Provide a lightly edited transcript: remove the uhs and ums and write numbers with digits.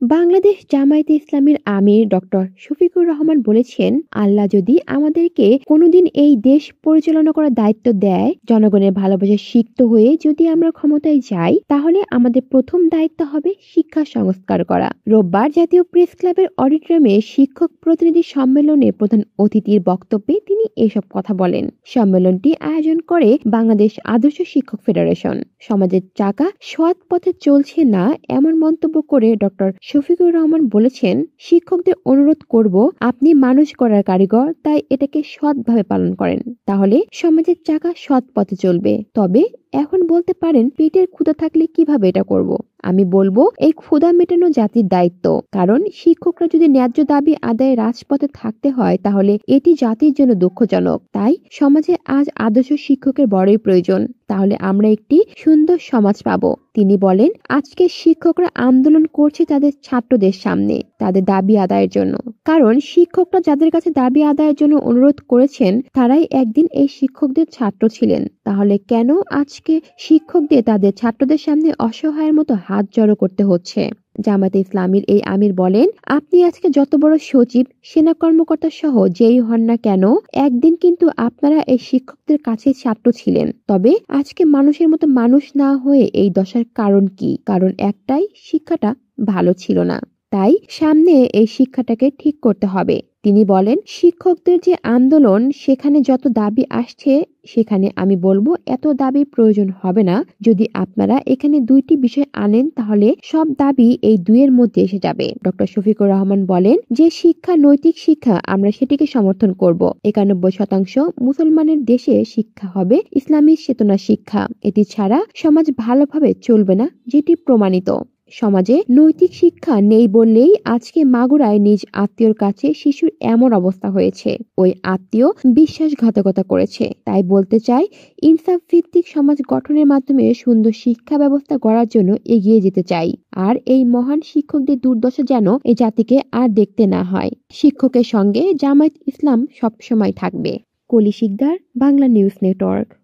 বাংলাদেশ জামায়াতে ইসলামীর আমির ডক্টর শফিকুর রহমান বলেছেন, আল্লাহ যদি আমাদেরকে কোনোদিন এই দেশ পরিচালনা করার দায়িত্ব দেয়, জনগণের ভালোবাসা সিক্ত হয়ে যদি আমরা ক্ষমতায় যাই, তাহলে আমাদের প্রথম দায়িত্ব হবে শিক্ষা সংস্কার করা। রোববার জাতীয় প্রেস ক্লাবের অডিটোরিয়ামে শিক্ষক প্রতিনিধি সম্মেলনে প্রধান অতিথির বক্তব্যে তিনি এসব কথা বলেন। সম্মেলনটি আয়োজন করে বাংলাদেশ আদর্শ শিক্ষক ফেডারেশন। সমাজের চাকা সৎ পথে চলছে না এমন মন্তব্য করে ডক্টর শফিকুর রহমান বলেছেন, শিক্ষকদের অনুরোধ করব, আপনি মানুষ করার কারিগর, তাই এটাকে সৎভাবে পালন করেন, তাহলে সমাজের চাকা সৎ পথে চলবে। তবে এখন বলতে পারেন, পেটের ক্ষুধা থাকলে কিভাবে এটা করব? আমি বলবো, এই ক্ষুধা মেটানো জাতির দায়িত্ব। কারণ শিক্ষকরা যদি ন্যায্য দাবি আদায়ে রাজপথে থাকতে হয়, তাহলে এটি জাতির জন্য দুঃখজনক। তাই সমাজে আজ আদর্শ শিক্ষকের বড়ই প্রয়োজন, তাহলে আমরা একটি সুন্দর সমাজ পাবো। তিনি বলেন, আজকে শিক্ষকরা আন্দোলন করছে তাদের ছাত্রদের সামনে, তাদের দাবি আদায়ের জন্য। কারণ শিক্ষকরা যাদের কাছে দাবি আদায়ের জন্য অনুরোধ করেছেন, তারাই একদিন এই শিক্ষকদের ছাত্র ছিলেন। তাহলে কেন আজকে শিক্ষকদের তাদের ছাত্রদের সামনে অসহায়ের মতো হাত জড়ো করতে হচ্ছে? জামায়াতে ইসলামীর এই আমির বলেন, আপনি আজকে যত বড় সচিব, সেনা কর্মকর্তা সহ যেই হন না কেন, একদিন কিন্তু আপনারা এই শিক্ষকদের কাছে ছাত্র ছিলেন। তবে আজকে মানুষের মতো মানুষ না হয়ে এই দশার কারণ কি? কারণ একটাই, শিক্ষাটা ভালো ছিল না। তাই সামনে এই শিক্ষাটাকে ঠিক করতে হবে। তিনি বলেন, শিক্ষকদের যে আন্দোলন, সেখানে যত দাবি আসছে, সেখানে আমি বলবো এত দাবির প্রয়োজন হবে না। যদি আপনারা এখানে দুইটি বিষয় আনেন, তাহলে সব দাবি এই দুইয়ের মধ্যে এসে যাবে। ডক্টর শফিকুর রহমান বলেন, যে শিক্ষা নৈতিক শিক্ষা, আমরা সেটিকে সমর্থন করব। 91% মুসলমানের দেশে শিক্ষা হবে ইসলামী চেতনা শিক্ষা। এটি ছাড়া সমাজ ভালোভাবে চলবে না, যেটি প্রমাণিত। সমাজে নৈতিক শিক্ষা নেই বললেই আজকে মাগুরায় নিজ আত্মীয়র কাছে শিশুর এমন অবস্থা হয়েছে। ওই আত্মীয় বিশ্বাসঘাতকতা করেছে। তাই বলতে চাই, ইনসাফ ভিত্তিক সমাজ গঠনের মাধ্যমে সুন্দর শিক্ষা ব্যবস্থা গড়ার জন্য এগিয়ে যেতে চাই। আর এই মহান শিক্ষকদের দুর্দশা যেন এই জাতিকে আর দেখতে না হয়। শিক্ষকের সঙ্গে জামায়াত ইসলাম সবসময় থাকবে। কলি শিকদার, বাংলা নিউজ নেটওয়ার্ক।